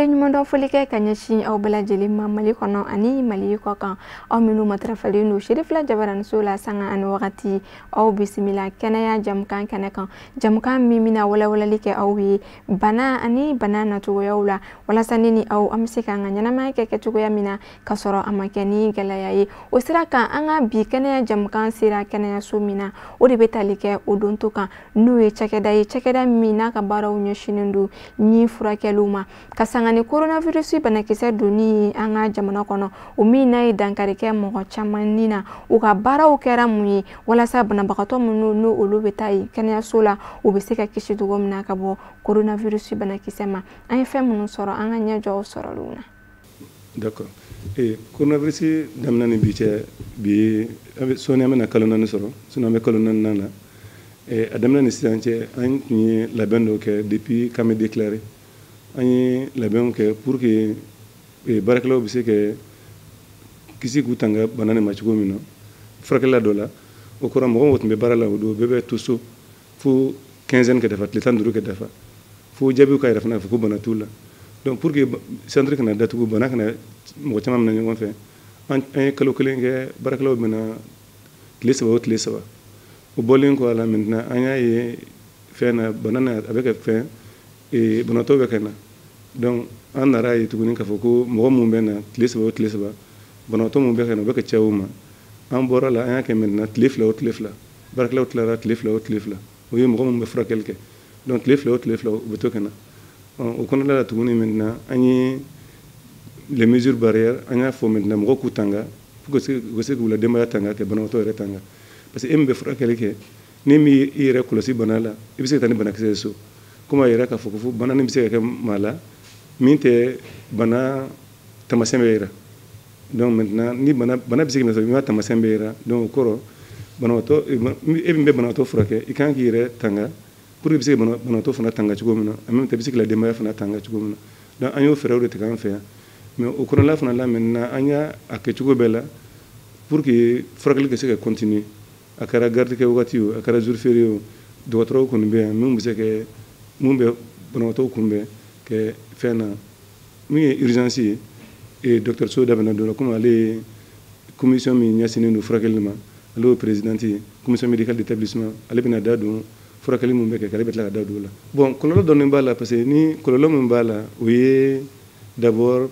Fole ɲuman dɔ foli kɛ ka ɲɛsin aw bɛɛ lajɛlen ma Mali kɔnɔ ani Mali kɔ kan. Aw minnu matarafalen don Serifila Jabaramuso la sanga ani wagati. Aw bisimila kɛnɛya jamukan kɛnɛ kan. Jamukan min bɛna walawalali kɛ aw ye bana ani bana nacogoyaw la walasa ne ni aw an bɛ se k'an ka ɲɛnamaya kɛ kɛcogoya min na ka sɔrɔ a ma kɛ ni gɛlɛya ye. O sira kan an ka bi kɛnɛya jamukan sera kɛnɛyaso min na o de bɛ tali kɛ o donto kan n'o ye cakɛda ye. Cakɛda min n'a ka baaraw ɲɛsinnen don ni furakɛliw ma. Ka sanga ni coronavirus banakisɛ donni ye an ka jamana kɔnɔ o min n'a ye dankari kɛ mɔgɔ caman ni na u ka baaraw kɛra mun ye walasa banabagatɔ minnu n'o olu bɛ taa yen kɛnɛyaso la u bɛ se ka kisi cogo min na ka bɔ coronavirus banakisɛ ma. An ye fɛn minnu sɔrɔ an ka ɲɛjɔw sɔrɔliw na. D'accord. Coronavirus daminɛ ni bi cɛ bi sɔɔni an bɛna kalo 4 sɔrɔ sinon an bɛ kalo 4 nan na. A daminɛ ni sisan cɛ an tun ye labɛn dɔw kɛ depuis k'an bɛ déclarer. An ye labɛnw kɛ pour que baarakɛlaw bɛ se ka kisi k'u tanga bana nin ma cogo min na furakɛlila dɔ la o kɔrɔ mɔgɔw tun bɛ baara la o don bɛɛ bɛ to so fo 15 ka dafa tile 15 ka dafa fo jaabiw ka yɛrɛ fana fɔ ko bana t'u la donc pour que centre kana datugu bana kana mɔgɔ caman minɛ ɲɔgɔn fɛ an ye kalo 1 kɛ baarakɛlaw bɛna tile 3 o tile 3 o bɔlen kɔ a la maintenant an y'a ye fɛn na bana na a bɛ kɛ fɛn banatɔ bɛ kɛ na donc an nana ye tuguni k'a fɔ ko mɔgɔ mun bɛ na tile 3 o tile 3 banatɔ mun bɛ kɛ na o bɛ ka caya o ma an bɔra la an y'a kɛ maintenant tile 2 o tile 2 baarakɛlaw tilara tile 2 o tile 2 o ye mɔgɔ mun bɛ furakɛli kɛ donc tile 2 o tile 2 o bɛ to kɛ na o kɔnɔna la tuguni maintenant an ye les mesures barrières an y'a fɔ maintenant mɔgɔ k'u tanga pour que u ka se k'u la denbaya tanga ka banabaatɔ yɛrɛ tanga parce que e min bɛ furakɛli kɛ ni min i yɛrɛ kɔlɔsi bana la i bɛ se ka taa ni banakisɛ ye so comme a yɛrɛ k'a fɔ ko bana nin bɛ se ka kɛ maa la min tɛ bana tamasiyɛn bɛ yira donc maintenant ni bana bɛ se ka minɛ sɔrɔ i ma tamasiyɛn bɛ yira donc o kɔrɔ banabaatɔ e min bɛ banabaatɔ furakɛ i kan k'i yɛrɛ tanga pour que i bɛ se ka banabaatɔ fana tanga cogo min na en même temps i bɛ se ka denbaya fana tanga cogo min na donc an y'o fɛɛrɛw de tigɛ an fɛ yan mais o kɔnɔna fana la maintenant an y'a kɛ cogo bɛɛ la pour que furakɛli ka se ka continuer a kɛra garde kɛ wagati o a kɛra jour férié o dɔgɔtɔrɔw kɔni bɛ yan min bɛ se ka mun bɛ banabaatɔw kunbɛn kɛ fɛn na min ye urgence ye dɔgɔtɔrɔso da bɛna dɔ la comme ale ye commission min ɲɛsinnen don furakɛli ma ale y'o présidente ye commission médicale d'établissement ale bɛna da don furakɛli mun bɛ kɛ ale bɛ tila ka da don o la bon kɔlɔlɔ dɔɔni b'a la parce que ni kɔlɔlɔ min b'a la o ye d'abord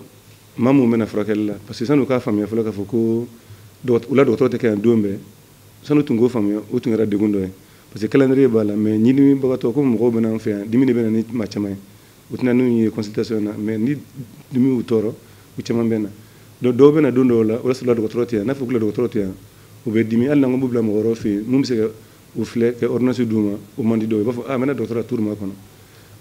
maa mun bɛna furakɛli la parce que san'u k'a faamuya fɔlɔ k'a fɔ ko u la dɔgɔtɔrɔ tɛ kɛ yan don bɛɛ sanu tun k'o faamuya o tun kɛra degun dɔ ye parce que calendrier b'a la mais ɲinibagatɔ ko mɔgɔw bɛ n'an fɛ yan dimi de bɛ na ni maa caman ye u tɛna n'u ye consultation na mais ni dimi y'u tɔɔrɔ u caman bɛ na donc dɔw bɛ na don dɔw la o y'a sɔrɔ dɔgɔtɔrɔ tɛ yan n'a fɔ ko dɔgɔtɔrɔ tɛ yan u bɛ dimi hali n'an ko b'u bila mɔgɔ wɛrɛw fɛ yen mun bɛ se ka u filɛ ka ordonnance d'u ma o man di dɔw ye u b'a fɔ a mɛna dɔgɔtɔrɔ tuuru ma kɔnɔ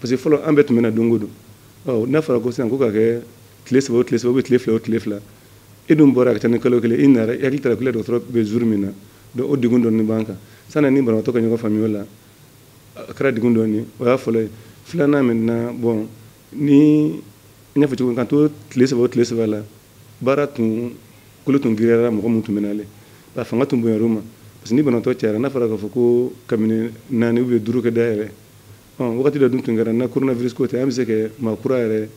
parce que fɔlɔ an bɛɛ tun bɛ na don o don n'a fɔra ko sisan ko ka kɛ tile 3 o tile 3 ou bien tile 2 o tile 2 e dun bɔra ka taa ni kalo 1 i nana i hakili tara ko dɔgɔtɔrɔ bɛ jour min na donc o degun dɔɔni b'an kan sanni ni banabaatɔ ka ɲɔgɔn faamuya o la a kɛra degun dɔɔni o y'a fɔlɔ ye filanan maintenant bon ni n y'a fɔ cogo min kan to tile 3 o tile 3 la baara tun kolo tun giriyara mɔgɔ mun tun bɛ nale a fanga tun bonyara o ma parce que ni banabaatɔ cayara n'a fɔra k'a fɔ ko kabini 4 ou bien 5 kɛ dayɛlɛ wagati dɔ dun tun kɛra na coronavirus ko tɛ an bɛ se ka maa kura yɛrɛ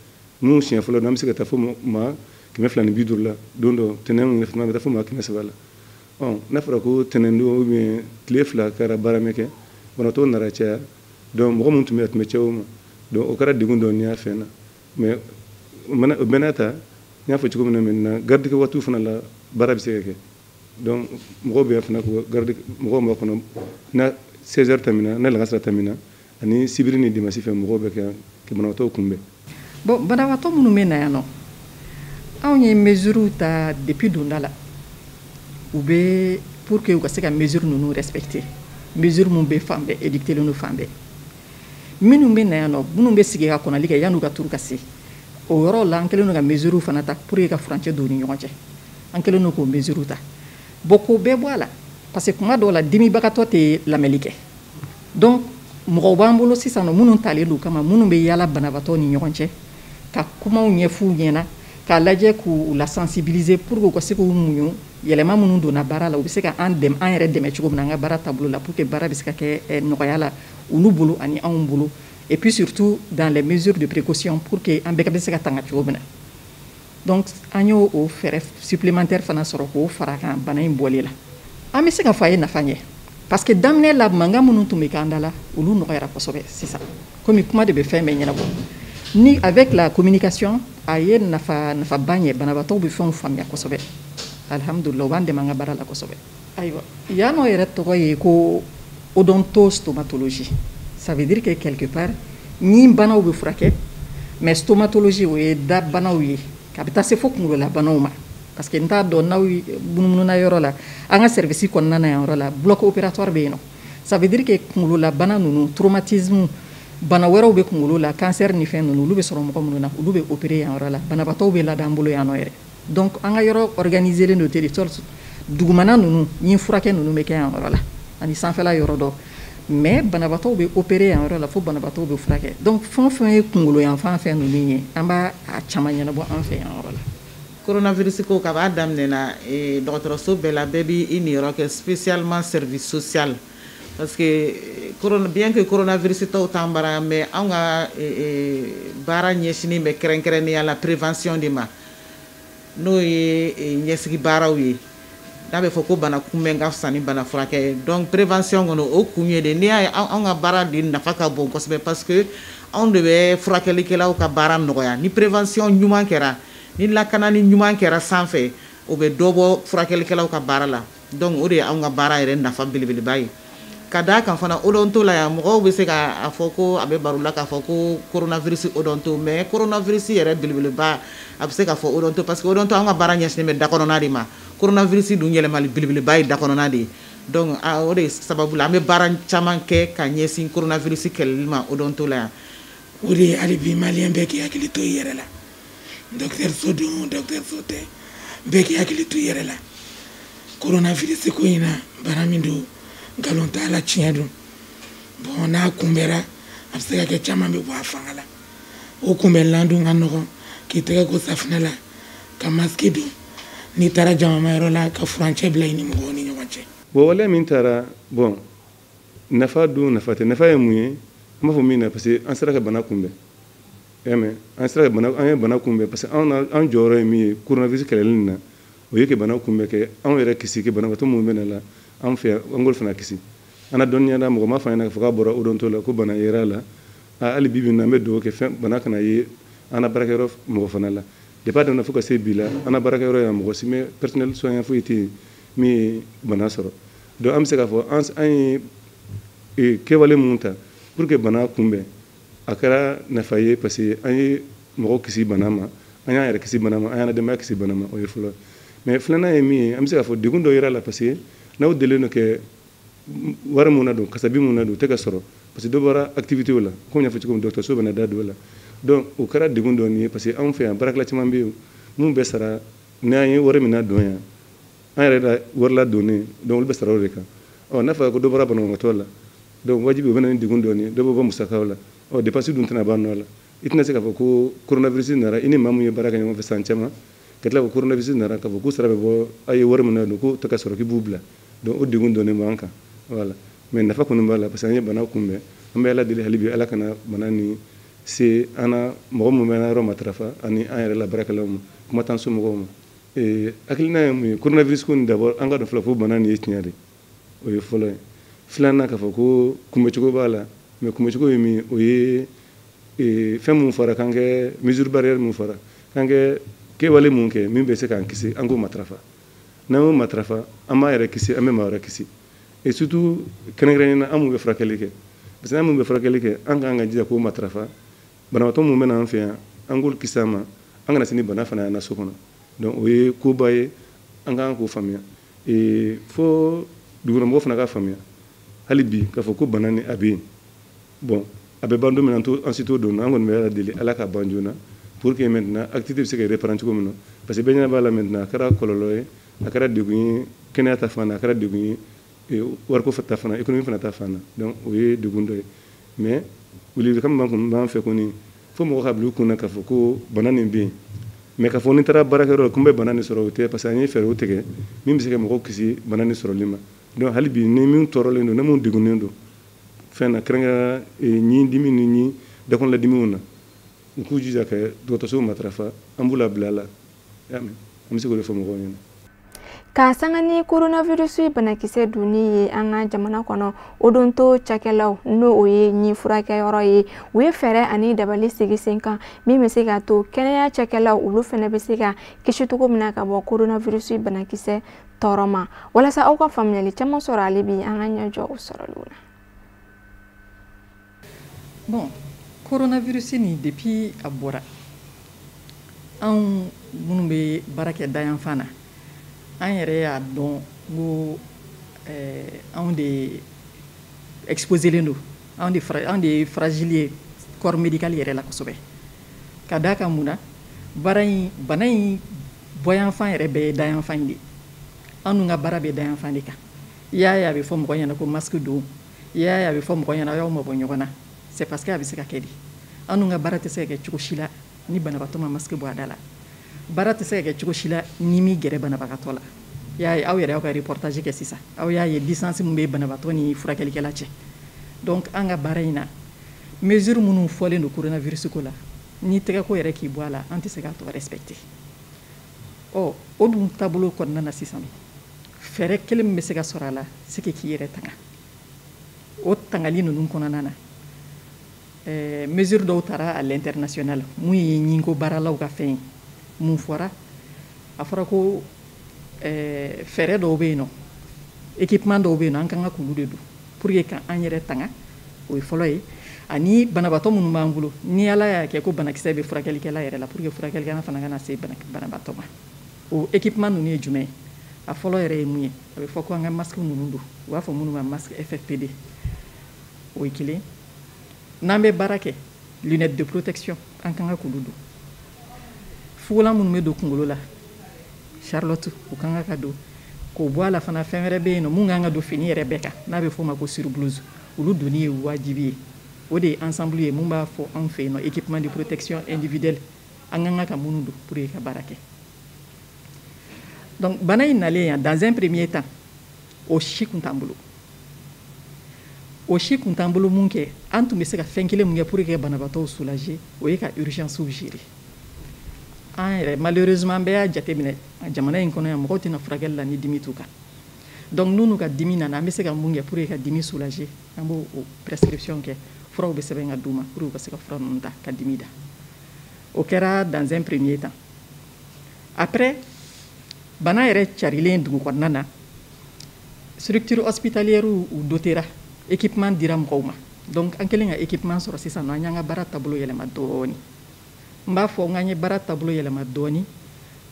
mun siɲɛ fɔlɔ don an bɛ se ka taa fo maa 250 la don dɔ tɛnɛn mun fana bɛ taa fo maa 300 la n'a fɔra ko tɛnɛn don ou bien tile 2 kɛra baara min kɛ banabaatɔ nana caya donc mɔgɔ mun tun bɛ a tun bɛ caya o ma donc o kɛra degun dɔɔni y'a fɛn na mais o bɛɛ n'a ta n y'a fɔ cogo min na maintenant garde kɛ waatiw fana la baara bɛ se ka kɛ donc mɔgɔw bɛ fana ko garde mɔgɔw b'a kɔnɔ na 16 heures tɛmɛna na lankasara tɛmɛna ani sibiri ni dimanche fɛ mɔgɔw bɛ kɛ ka banabaatɔw kunbɛn. Bon banabaatɔ minnu bɛ na yan nɔ anw ye mesures ta depuis donda la u bɛ pour que u ka se ka mesures ninnu respecter mesures mun bɛ fan bɛɛ édicté len don fan bɛɛ minnu bɛ na yan nɔ minnu bɛ sigi ka kɔnɔli kɛ yan'u ka turu ka se o yɔrɔ la an kɛlen don ka mesures fana ta pour que ka furancɛ don u ni ɲɔgɔn cɛ an kɛlen don k'o mesures ta bon k'o bɛɛ bɔ a la parce que kuma dɔw la dimibagatɔ tɛ lamɛnli kɛ donc mɔgɔw b'an bolo sisan nɔ minnu talen don kama minnu bɛ yaala banabaatɔ ni ɲɔgɔn cɛ ka kumaw ɲɛf'u ɲɛna k'a lajɛ k'u la sensibiliser pour que u ka se k'u muɲu yɛlɛma minnu donna baara la u bɛ se ka an yɛrɛ dɛmɛ cogo min na an ka baara taabolo la pour que baara bɛ se ka kɛ nɔgɔya la olu bolo ani anw bolo et puis surtout dans les mesures de précaution pour que an bɛɛ ka bɛ se ka tanga cogo min na. Donc an y'o o fɛɛrɛ supplémentaire fana sɔrɔ k'o fara kan bana in bɔli la. An bɛ se ka fɔ a ye nafa ɲɛ parce que daminɛ la mankan minnu tun bɛ k'an da la olu nɔgɔyara kosɛbɛ sisan komi kuma de bɛ fɛn bɛɛ ɲɛnabɔ ni avec la communication a ye nafaba ɲɛ banabaatɔw bɛ fɛnw faamuya kosɛbɛ alhamdulillah u b'an dɛmɛ an ka baara la kosɛbɛ. Ayiwa yan nɔ yɛrɛ tɔgɔ ye ko odontostomatologie ça veut dire que quelque part ni banaw bɛ furakɛ mais stomatologie o ye da banaw ye ka bɛ taa se fo kunkolola banaw ma parce que n t'a dɔn n'aw munumununa yɔrɔ la an ka service kɔnɔna na yan yɔrɔ la bloc opératoire bɛ yen nɔ ça veut dire que kunkolola bana ninnu traumatisme bana wɛrɛw bɛ kunkolo la cancer ni fɛn ninnu olu bɛ sɔrɔ mɔgɔ minnu na olu bɛ opérer yan yɔrɔ la banabaatɔw bɛ lada an bolo yan nɔ yɛrɛ donc an ka yɔrɔ organiseren don de sorte dugumana ninnu ni furakɛ ninnu bɛ kɛ yan yɔrɔ la ani sanfɛla yɔrɔ dɔ mais banabaatɔw bɛ opérer yan yɔrɔ la fo banabaatɔw bɛ furakɛ donc fɛn o fɛn ye kunkolo yanfan fɛn ninnu ye an b'a caman ɲɛnabɔ an fɛ yan yɔrɔ la. Coronavirus ko k'a daminɛna dɔgɔtɔrɔso bɛɛ la bɛɛ b'i niyɔrɔ kɛ spécialement service social parce que bien que coronavirus tɔw t'an bara mais an ka baara ɲɛsinin bɛ kɛrɛnkɛrɛnnenya la prévention de ma n'o ye ɲɛsigi baaraw ye n'a bɛ fɔ ko bana kunbɛn ka fisa ni bana furakɛ donc prévention kɔnɔ o kun ye de n'i y'a ye an ka baara de nafa ka bon kosɛbɛ parce que anw de bɛ furakɛlikɛlaw ka baara nɔgɔya ni prévention ɲuman kɛra ni lakanani ɲuman kɛra sanfɛ o bɛ dɔ bɔ furakɛlikɛlaw ka baara la donc o de ye anw ka baara yɛrɛ nafa belebeleba ye ka d'a kan fana odonto la yan mɔgɔw bɛ se k'a fɔ ko a bɛ baro la k'a fɔ ko coronavirus odonto mais coronavirus yɛrɛ belebeleba a bɛ se k'a fɔ odonto parce que odonto an ka baara ɲɛsinnen bɛ da kɔnɔna de ma coronavirus dun yɛlɛmali belebeleba ye da kɔnɔna de ye donc o de sababu la an bɛ baara caman kɛ ka ɲɛsin coronavirus kɛlɛli ma odonto la yan. O de ye hali bi maliyɛn bɛɛ k'i hakili to i yɛrɛ la docteur so don docteur so tɛ bɛɛ k'i hakili to i yɛrɛ la coronavirus ko in na bana min don nkalon t'a la tiɲɛ don bon n'a kunbɛra a bɛ se ka kɛ caman bɛ bɔ a fanga la o kunbɛnlan dun ka nɔgɔn k'i tɛgɛ ko safinɛ la ka masque don n'i taara jamamayɔrɔ la ka furancɛ bila i ni mɔgɔw ni ɲɔgɔn cɛ. bon wale min taara bon nafa dun nafa tɛ nafa ye mun ye an b'a fɔ min na parce que an sera ka bana kunbɛn an sera ka an ye bana kunbɛn parce que an jɔyɔrɔ ye min ye coronavirus kɛlɛli na o ye ka bana kunbɛn kɛ anw yɛrɛ kisi ka banabaatɔ minnu bɛ na la an fɛ an k'olu fana kisi an na dɔnniya da mɔgɔ ma fɔ an ɲɛna k'a fɔ k'a bɔra odonto la ko bana yera la hali bi na an bɛ dugawu kɛ fɛn bana kana ye an na baarakɛyɔrɔ mɔgɔ fana la depuis a daminɛ fo ka se bi la an na baarakɛyɔrɔ yan mɔgɔ si mɛ personnel soignant foyi tɛ yen min ye bana sɔrɔ donc an bɛ se k'a fɔ an ye kɛwale minnu ta pour que bana kunbɛn a kɛra nafa ye parce que an ye mɔgɔ kisi bana ma an y'an yɛrɛ kisi bana ma an y'an denbaya kisi bana ma o ye fɔlɔ mais filanan ye min ye an bɛ se k'a fɔ degun dɔ yera la parce que n'aw delilen don kɛ wari mun na don kasabi mun na don o tɛ ka sɔrɔ parce que dɔ bɔra activitéw la komi n y'a fɔ cogo min dɔgɔtɔrɔso bɛna da don o la donc o kɛra degun dɔ ye parce que anw fɛ yan baarakɛla caman bɛ yen mun bɛ sara n'an ye wari min na don yan an yɛrɛ la wari la donnen donc olu bɛ sara o de kan n'a fɔra ko dɔ bɔra banabagatɔ la donc wajibi o bɛ na ni degun dɔ ye dɔ bɛ bɔ musakaw la dépense dun tɛna ban nɔ la i tɛna se k'a fɔ ko coronavirus nana i ni maa mun ye baara kɛ ɲɔgɔn fɛ san caman ka tila ko coronavirus nana k'a fɔ k'u sara bɛ bɔ a ye wari min na don k'o tɛ ka sɔrɔ k'i b'u bila donc o degun dɔnnen b'an kan voilà mais nafa kɔni b'a la parce que an ye bana kunbɛn an bɛ ala deli hali bi ala kana bana ni se an na mɔgɔ min bɛ an yɔrɔ matarafa ani an yɛrɛ la baarakɛlaw ma kuma t'an somɔgɔw ma hakilina ye mun ye coronavirus ko nin d'abord an ka dɔn fɔlɔ fo bana nin ye tiɲɛ de o ye fɔlɔ ye filanan k'a fɔ ko kunbɛcogo b'a la mais kunbɛcogo ye min o ye fɛn mun fɔra k'an kɛ mesure barrière mun fɔra k'an kɛ kɛwale mun kɛ min bɛ se k'an kisi an k'o matarafa n'an y'o matarafa an b'a yɛrɛ kisi an bɛ maa wɛrɛ kisi et surtout kɛrɛnkɛrɛnnen an mun bɛ furakɛli kɛ parce que an mun bɛ furakɛli kɛ an k'an ka jija k'o matarafa banabaatɔ mun bɛ na an fɛ yan an k'olu kisi an ma an kana se ni bana fana y'an na so kɔnɔ donc o ye koba ye an k'an k'o faamuya fo dugukɔnɔmɔgɔw fana k'a faamuya hali bi k'a fɔ ko bana ni a bɛ yen bon a bɛ ban don min na an si t'o don an kɔni bɛ ala deli ala ka ban joona pour que maintenant activité bɛ se ka reprendre cogo min na parce que bɛɛ ɲɛ b'a la maintenant a kɛra kɔlɔlɔ ye a kɛra degun ye kɛnɛya ta fan na a kɛra degun ye wariko ta fana économie fana ta fan na donc o ye degun dɔ ye mais weleweelekan min b'an fɛ kɔni fo mɔgɔ ka bila u kunna k'a fɔ ko bana nin bɛ yen mais k'a fɔ ni taara baarakɛyɔrɔ la ko n bɛ bana nin sɔrɔ o tɛ parce que an ye fɛɛrɛw tigɛ min bɛ se ka mɔgɔw kisi bana nin sɔrɔli ma donc hali bi ni min tɔɔrɔlen don ni min degunnen don fɛn na kɛrɛnkɛrɛnya ɲi dimi ni ɲi dakɔnɔ la dimiw na u k'u jija ka dɔgɔtɔrɔso matarafa an b'u labila la y'a mɛn an bɛ se k'o de fɔ mɔgɔw ɲɛna. Ka sanga ni coronavirus banakisɛ donni ye an ka jamana kɔnɔ odonto cakɛlaw n'o o ye ɲi furakɛyɔrɔ ye u ye fɛɛrɛ ani dabali sigi sen kan min bɛ se ka to kɛnɛya cakɛlaw olu fana bɛ se ka kisi cogo min na ka bɔ coronavirus banakisɛ tɔɔrɔ ma walasa aw ka faamuyali caman sɔrɔ ale bi an ka ɲɛjɔ o sɔrɔli la. Bon, coronavirus ni depuis a bɔra anw minnu bɛ baara kɛ dayanfan na an yɛrɛ y'a dɔn ko anw de exposelen don anw de ye fragile ye corps médical yɛrɛ la kosɛbɛ ka d'a kan mun na bana in bɔyanfan yɛrɛ bɛɛ ye dayanfan de an dun ka baara bɛ dayanfan de kan i y'a ye a bɛ fɔ mɔgɔ ɲɛna ko masque don i y'a ye a bɛ fɔ mɔgɔ ɲɛna y'aw mabɔ ɲɔgɔn na c'est parce que a bɛ se ka kɛ de an dun ka baara tɛ se ka kɛ cogo si la ni banabaatɔ ma masque bɔ a da la baara tɛ se ka kɛ cogo si la ni mi gɛrɛ banabagatɔ la y'a ye aw yɛrɛ y'aw ka reportage kɛ sisan aw y'a ye distance min bɛ banabaatɔ ni furakɛlikɛla cɛ donc an ka baara in na mesure minnu fɔlen don coronavirus ko la ni tɛgɛko yɛrɛ k'i bɔ a la an tɛ se k'a tɔ respecter o dun taabolo kɔnɔna na sisan fɛɛrɛ kelen min bɛ se ka sɔrɔ a la c'est que k'i yɛrɛ tanga o tangali ninnu kɔnɔna na mesure dɔw taara à l'international mun ye ɲinko baaralaw ka fɛn ye mun fɔra a fɔra ko fɛɛrɛ dɔw bɛ yen nɔ équipement dɔw bɛ yen nɔ an kan ka k'olu de don pour que ka an yɛrɛ tanga o ye fɔlɔ ye ani banabaatɔ minnu b'an bolo ni ala y'a kɛ ko banakisɛ bɛ furakɛlikɛla yɛrɛ la pour que furakɛlikɛla fana kana se banabaatɔ ma o équipement ninnu ye jumɛn ye a fɔlɔ yɛrɛ ye mun ye a bɛ fɔ ko an ka masque ninnu don u b'a fɔ minnu ma masque FFP2 o ye kelen n'an bɛ baara kɛ lunette de protection an kan ka k'olu don fugulan minnu bɛ don kunkolo la Charlotte o kan ka don k'o bɔ a la fana fɛn wɛrɛ bɛ yen nɔ mun kan ka don fini yɛrɛ bɛɛ kan n'a bɛ f'o ma ko surblouse olu donni ye wajibi ye o de ye ensemble ye mun b'a fɔ anw fɛ yen nɔ équipement de protection individuelle an kan ka minnu don pour que ka baara kɛ donc bana in nalen yan dans un premier temps o si kun t'an bolo o si kun t'an bolo mun kɛ an tun bɛ se ka fɛn kelen mun kɛ pour que banabaatɔw soulager o ye ka urgence gérer an yɛrɛ malheureusement an bɛɛ y'a jateminɛ jamana in kɔnɔ yan mɔgɔw tɛna furakɛli la ni dimi t'u kan donc n'u ka dimi nana an bɛ se ka mun kɛ pour que ka dimi soulager an b'o prescription kɛ furaw bɛ sɛbɛn ka d'u ma pour que u ka se ka fura ninnu ta ka dimi da o kɛra dans un premier temps après bana yɛrɛ carilen dugu kɔnɔna na structure hospitalière u dotera équipement dira mɔgɔw ma donc an kɛlen ka équipement sɔrɔ sisan nɔ an y'an ka baara taabolo yɛlɛma dɔɔni n b'a fɔ n ye baara taabolo yɛlɛma dɔɔni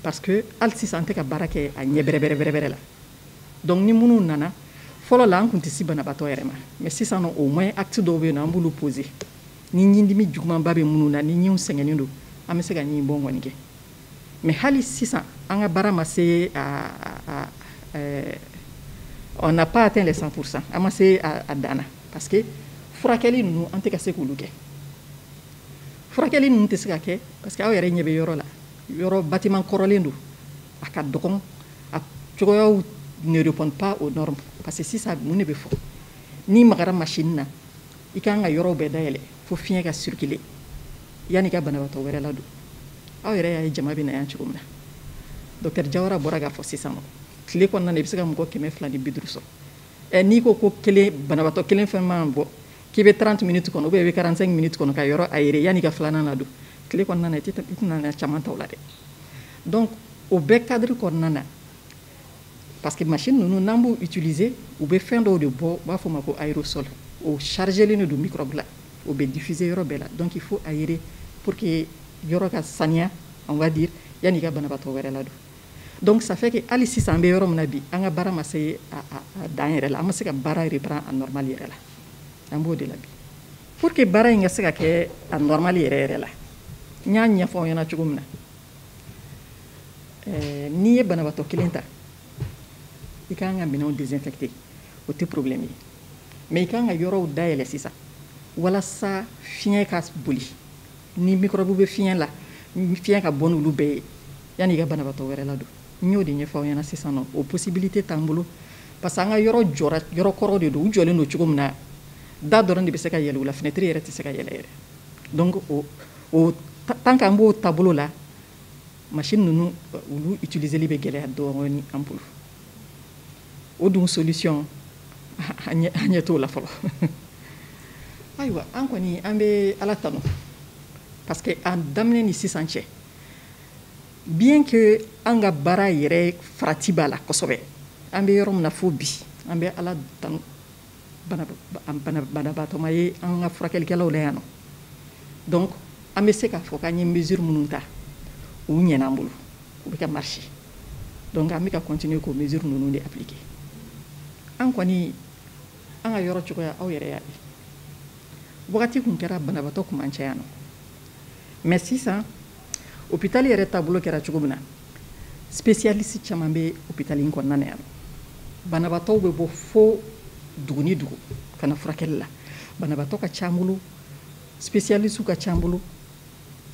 parce que hali sisan an tɛ ka baara kɛ a ɲɛ bɛrɛbɛrɛ la donc ni minnu nana fɔlɔ la an kun tɛ si banabaatɔ yɛrɛ ma mais sisan nɔ au moins acte dɔw bɛ yen nɔ an b'olu poser ni ɲindimi jugumanba bɛ minnu na ni ɲiw sɛgɛnnen don an bɛ se ka ɲi bɔn kɔni kɛ mais hali sisan an ka baara ma se on n'a pas atteint les 100% an ma se a danna parce que furakɛli ninnu an tɛ ka se k'olu kɛ furakɛli ninnu tɛ se ka kɛ parce que aw yɛrɛ ɲɛ bɛ yɔrɔ la yɔrɔ bâtiment kɔrɔlen don a ka dɔgɔn a cogoyaw ne répondent pas aux normes parce que sisan mun de bɛ fɔ ni magara machine na i kan ka yɔrɔw bɛɛ dayɛlɛ fo fiɲɛ ka circuler yanni ka banabaatɔ wɛrɛ ladon aw yɛrɛ y'a ye jama bɛ na yan cogo min na docteur Jawara bɔra k'a fɔ sisan nɔ tile kɔnɔna na i bɛ se ka mɔgɔ 250 sɔrɔ n'i ko ko banabaatɔ kelen fɛn man bɔ k'i bɛ 30 minutes kɔnɔ ou bien i bɛ 45 minutes kɔnɔ ka yɔrɔ aéré yanni ka filanan ladon tile kɔnɔna na i tɛna caman ta o la dɛ donc o bɛɛ cadre kɔnɔna na parce que machine ninnu n'an b'u utiliser u bɛ fɛn dɔw de bɔ u b'a fɔ o ma ko aérosol o chargelen don microbe la o bɛ diffuser yɔrɔ bɛɛ la donc il faut aérer pour que yɔrɔ ka saniya on va dire yanni i ka banabaatɔ wɛrɛ ladon donc ça fait que hali sisan an bɛ yɔrɔ min na bi an ka baara ma se a dan yɛrɛ la an ma se ka baara reprendre a normal yɛrɛ la an b'o de la bi pour que baara in ka se ka kɛ a normal yɛrɛ la n y'a ɲɛfɔ aw ɲɛna cogo min na n'i ye banabaatɔ kelen ta i ka kan ka minɛnw désinfecter o tɛ problème ye mais i ka kan ka yɔrɔw dayɛlɛ sisan walasa fiɲɛ ka boli ni microbe bɛ fiɲɛ la fiɲɛ ka bɔ n'olu bɛɛ ye yanni i ka banabaatɔ wɛrɛ ladon n y'o de ɲɛfɔ aw ɲɛna sisan nɔ o possibilité t'an bolo parce que an ka yɔrɔ jɔra yɔrɔ kɔrɔ de don u jɔlen don cogo min na da dɔrɔn de bɛ se ka yɛlɛ u la fenêtre yɛrɛ tɛ se ka yɛlɛ yɛrɛ donc o tant qu'an b'o taabolo la machine ninnu olu utiliseli bɛ gɛlɛya dɔɔni an bolo o dun solution an ɲɛ t'o la fɔlɔ ayiwa an kɔni an bɛ ala tanu parce que a daminɛ ni sisan cɛ bien que an ka baara yɛrɛ farati b'a la kosɛbɛ an bɛ yɔrɔ min na fo bi an bɛ ala tanu banabaatɔma ye an ka furakɛlikɛlaw la yan nɔ donc an bɛ se k'a fɔ k'an ye mesure minnu ta u ɲɛna an bolo u bɛ ka marcher donc an bɛ ka continuer k'o mesure ninnu de appliquer an kɔni an ka yɔrɔ cogoya aw yɛrɛ y'a ye wagati kun kɛra banabaatɔ kun man ca yan nɔ mais sisan hôpital yɛrɛ taabolo kɛra cogo min na spécialiste caman bɛ hôpital in kɔnɔna na yan nɔ banabaatɔw bɛ bɔ fo dugu ni dugu ka na furakɛli la banabaatɔ ka ca an bolo spécialiste ka ca an bolo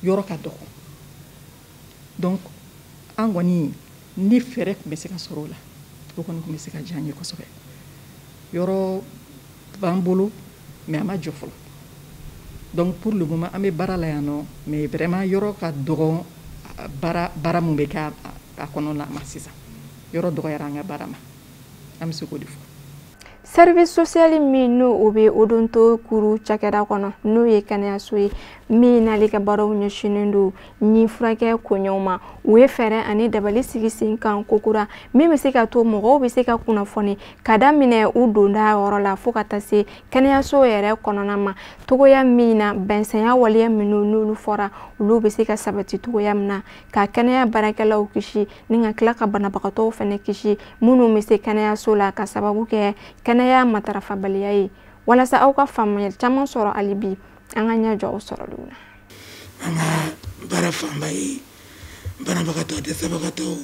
yɔrɔ ka dɔgɔ donc an kɔni ni fɛɛrɛ tun bɛ se ka sɔrɔ o la o kɔni tun bɛ se ka diya an ye kosɛbɛ yɔrɔ b'an bolo mais a ma jɔ fɔlɔ donc pour le moment an bɛ baara la yan nɔ mais vraiment yɔrɔ ka dɔgɔ baara mun bɛ kɛ a kɔnɔna ma sisan yɔrɔ dɔgɔyara an ka baara ma an bɛ se k'o de fɔ service social min n'o o bɛ odonto kuru cakɛda kɔnɔ n'o ye kɛnɛyaso ye min n'ale ka baaraw ɲɛsinnen don ni furakɛ koɲɛw ma u ye fɛɛrɛ ani dabali sigi sen kan kokura min bɛ se ka to mɔgɔw bɛ se ka kunnafoni ka daminɛ u donda yɔrɔ la fo ka taa se kɛnɛyaso yɛrɛ kɔnɔna ma togoya min na bɛnsɛnya waleya minnu n'olu fɔra olu bɛ se ka sabati togoya min na ka kɛnɛya baarakɛlaw kisi ni ka tila ka banabagatɔw fana kisi minnu bɛ se kɛnɛyaso la ka sababu kɛ kɛnɛya matarafabaliya ye walasa aw ka faamuyali caman sɔrɔ hali bi an ka ɲɛ jɔ o sɔrɔliw na an ka baara fanba ye banabagatɔ dɛsɛbagatɔw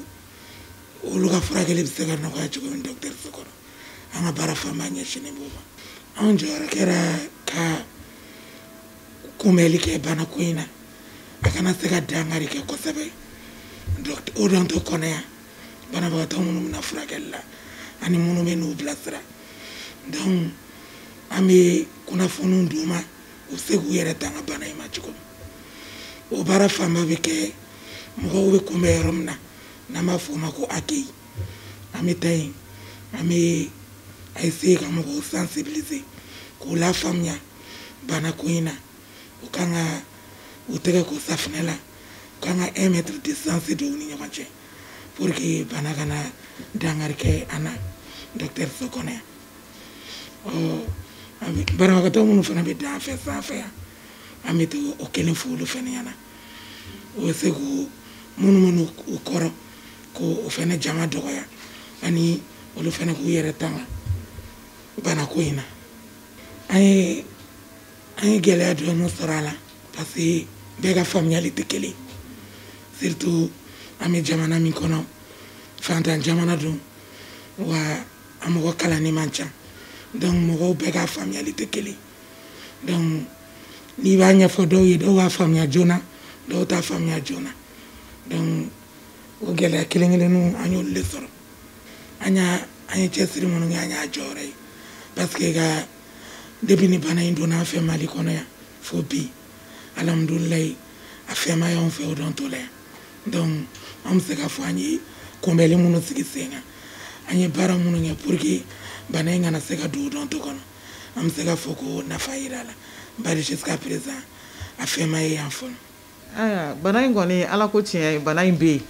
olu ka furakɛli bɛ se ka nɔgɔya cogo min dɔgɔtɔrɔso kɔnɔ an ka baara fanba ɲɛsinnen b'o ma anw jɔyɔrɔ kɛra ka kunbɛli kɛ banako in na a kana se ka dankari kɛ kosɛbɛ o dɔn to kɔnɔ yan banabagatɔ minnu bɛna furakɛli la ani minnu bɛ n'u bilasira donc an bɛ kunnafoniw d'u ma u bɛ se k'u yɛrɛ tanga bana in ma cogo min o baara fanba bɛ kɛ mɔgɔw bɛ kunbɛn yɔrɔ min na n'an b'a fɔ o ma ko accueil an bɛ taa yen an bɛ a essayer ka mɔgɔw sensibiliser k'u lafaamuya banako in na u kan ka u tɛgɛ ko safunɛ la u kan ka 1 mètre distance don u ni ɲɔgɔn cɛ pour que bana kana dankari kɛ an na dɔgɔtɔrɔso kɔnɔ yan banabagatɔ minnu fana bɛ dan fɛ sanfɛ yan an bɛ to o kelen fɔ olu fana ɲɛna o bɛ se k'u munumunu u kɔrɔ k'o fana jama dɔgɔya ani olu fana k'u yɛrɛ tanga banako in na an ye gɛlɛya dɔɔni sɔrɔ a la parce que bɛɛ ka faamuyali tɛ kelen surtout an bɛ jamana min kɔnɔ fantan jamana don wa a mɔgɔ kalanni man ca donc mɔgɔw bɛɛ ka faamuyali tɛ kelen donc n'i b'a ɲɛfɔ dɔw ye dɔw b'a faamuya joona dɔw t'a faamuya joona donc o gɛlɛya kelen kelenninw an y'olu de sɔrɔ an ye cɛsiri minnu kɛ an y'a jɔyɔrɔ ye parce que ka depuis ni bana in donna an fɛ Mali kɔnɔ yan fo bi alhamdulilayi a fɛnma y'anw fɛ o dɔn to la yan donc an bɛ se ka fɔ an ye kunbɛnli minnu sigi sen kan an ye baara minnu kɛ pour que bana in kana se ka don o dɔn to kɔnɔ an bɛ se ka fɔ ko nafa yira la bari jusqu'à présent a fɛnma ye yan fɔlɔ. Aya bana in kɔni ala ko tiɲɛ bana in bɛ yen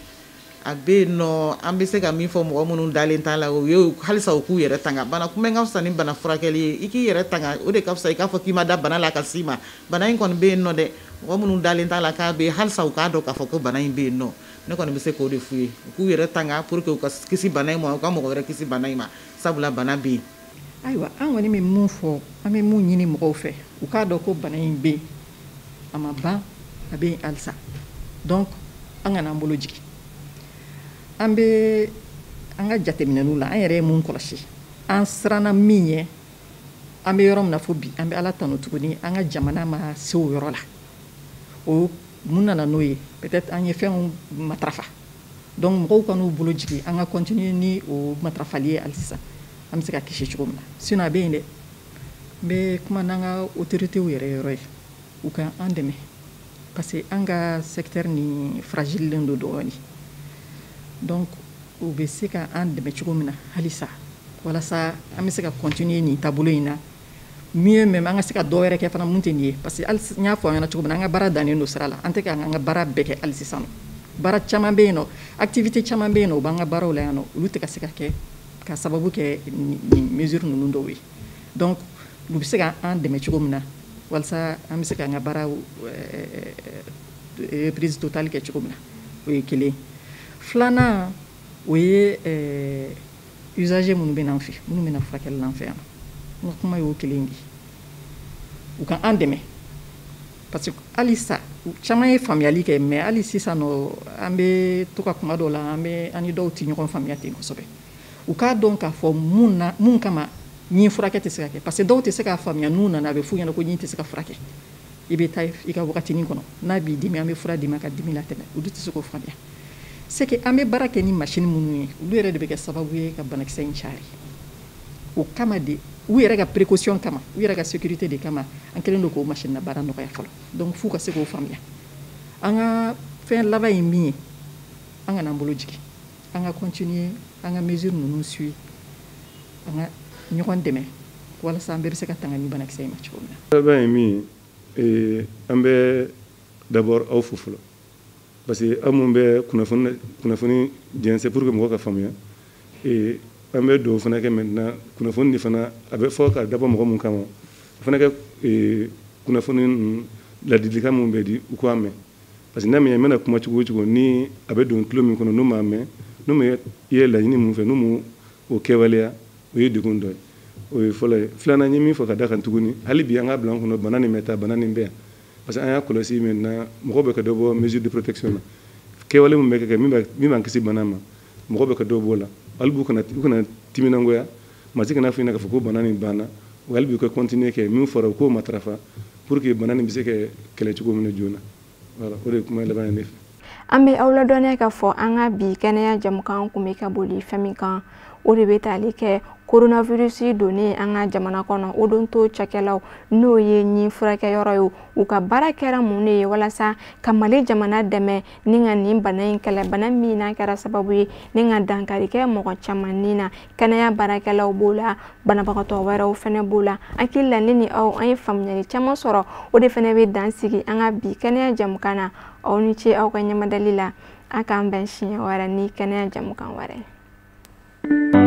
a bɛ yen nɔ an bɛ se ka min fɔ mɔgɔ minnu dalen t'a la o ye halisa u k'u yɛrɛ tanga bana kunbɛn ka fisa ni bana furakɛli ye i k'i yɛrɛ tanga o de ka fisa i k'a fɔ k'i ma da bana la ka s'i ma bana in kɔni bɛ yen nɔ dɛ mɔgɔ minnu dalen t'a la k'a bɛ yen halisa u k'a dɔn k'a fɔ ko bana in bɛ yen nɔ ne kɔni bɛ se k'o de f'u ye u k'u yɛrɛ tanga pour que u ka kisi bana in ma u ka mɔgɔ wɛrɛ kisi bana in ma sabula bana bɛ yen. ayiwa an kɔni bɛ mun fɔ an bɛ mun ɲini mɔgɔw fɛ u k'a dɔn ko bana in bɛ yen a ma ban a bɛ yen halisa donc an kana an bolo jigin an bɛ an ka jateminɛw la an yɛrɛ ye mun kɔlɔsi an siranna min ye an bɛ yɔrɔ min na fo bi an bɛ ala tanu tuguni an ka jamana ma se o yɔrɔ la o mun nana n'o ye peut-être an ye fɛnw matarafa donc mɔgɔw ka n'u bolo jigin an ka continuer ni o matarafali ye hali sisan an bɛ se ka kisi cogo min na sinon a bɛ yen dɛ be kuma n'an autorité yɛrɛ yɔrɔ ye u ka an dɛmɛ parce que an ka secteur ni fragile len do dɔɔni donc u be se ka an dɛmɛ cogo min na halisa walasa an bɛ se ka continuer nin taabolo in na mieux même an ka se ka dɔ wɛrɛ kɛ fana mun tɛ nin ye parce que hali n y'a fɔ an ɲɛna cogo min na an ka baara dannen do sira la an tɛ ka an ka baara bɛɛ kɛ hali sisan nɔ baara caman bɛ yen nɔ activité caman bɛ yen nɔ u b'an ka baaraw la yan nɔ olu tɛ ka se ka kɛ ka sababu kɛ nin mesure ninnu dɔw ye donc u bɛ se ka an dɛmɛ cogo min na walasa an bɛ se ka an ka baara reprise totale kɛ cogo min na o ye kelen filanan o ye usager minnu bɛ n'an fɛ minnu bɛ na furakɛli l'an fɛ yan n ka kuma y'o kelen de u ka an dɛmɛ parce que hali sa caman ye faamuyali kɛ mais hali sisan nɔ an bɛ to ka kuma dɔw la an ni dɔw tɛ ɲɔgɔn faamuya ten kosɛbɛ u k'a dɔn k'a fɔ mun kama ɲin furakɛ tɛ se ka kɛ parce que dɔw tɛ se k'a faamuya n'u nana a bɛ f'u ɲɛna ko ɲin tɛ se ka furakɛ i bɛ taa i ka wagatinin kɔnɔ n'a b'i dimi an bɛ fura d'i ma ka dimi latɛmɛ olu tɛ se k'o faamuya c'est que an bɛ baara kɛ ni machine minnu ye olu yɛrɛ de bɛ kɛ sababu ye ka banakisɛ in cari o kama de u yɛrɛ ka précaution kama u yɛrɛ ka sécurité de kama an kɛlen don k'o machine na baara nɔgɔya fɔlɔ donc f'u ka se k'o faamuya an ka fɛn laban ye min ye an kana an bolo jigin an ka continuer an ka mesure ninnu suit an ka ɲɔgɔn dɛmɛ walasa an bɛɛ bɛ se ka tanga ni banakisɛ in ma cogo min na. laban ye min ye an bɛ d'abord aw fo fɔlɔ parce que aw mun bɛ kunnafoni jɛnsɛn pour que mɔgɔw ka faamuya an bɛ dɔw fana kɛ maintenant kunnafoni de fana a bɛ fɔ ka dabɔ mɔgɔ mun kama o fana kɛ kunnafoni ladilikan mun bɛ di u k'a mɛn parce que n'a mɛn mana kuma cogo o cogo ni a bɛ don tulo min kɔnɔ n'u m'a mɛn n'u ma ye laɲini mun fɛ n'u m'o kɛwaleya o ye degun dɔ ye o ye fɔlɔ ye filanan ye min fɔ ka da kan tuguni hali bi an ka bila an kɔnɔ bana nin bɛ taa bana nin bɛ yan parce que an y'a kɔlɔsi maintenant mɔgɔ bɛ ka dɔ bɔ mesure de protection na kɛwale mun bɛ kɛ min b'an kisi bana ma mɔgɔ bɛ ka dɔ b'o la hali u kana timinangoya maa si kana fɔ i ɲɛna k'a fɔ ko bana nin banna hali bi u ka continuer kɛ min fɔra u k'o matarafa pour que bana nin bɛ se ka kɛlɛ cogo min na joona voilà o de ye kuma laban ye ne fɛ. An bɛ aw ladɔnniya k'a fɔ an ka bi kɛnɛya jamukan kun bɛ ka boli fɛn min kan o de bɛ tali kɛ coronavirus donnen an ka jamana kɔnɔ o don to cakɛlaw n'o ye ɲin furakɛyɔrɔ ye u ka baara kɛra mun de ye walasa ka Mali jamana dɛmɛ ni ka nin bana in kɛlɛ bana min n'a kɛra sababu ye ni ka dankari kɛ mɔgɔ caman ni na kɛnɛya baarakɛlaw b'o la banabagatɔ wɛrɛw fɛnɛ b'o la hakili la ne ni aw an ye faamuyali caman sɔrɔ o de fɛnɛ bɛ dan sigi an ka bi kɛnɛya jamukan na aw ni ce aw ka ɲɛmadali la an k'an bɛn siɲɛ wɛrɛ ni kɛnɛya jamukan wɛrɛ.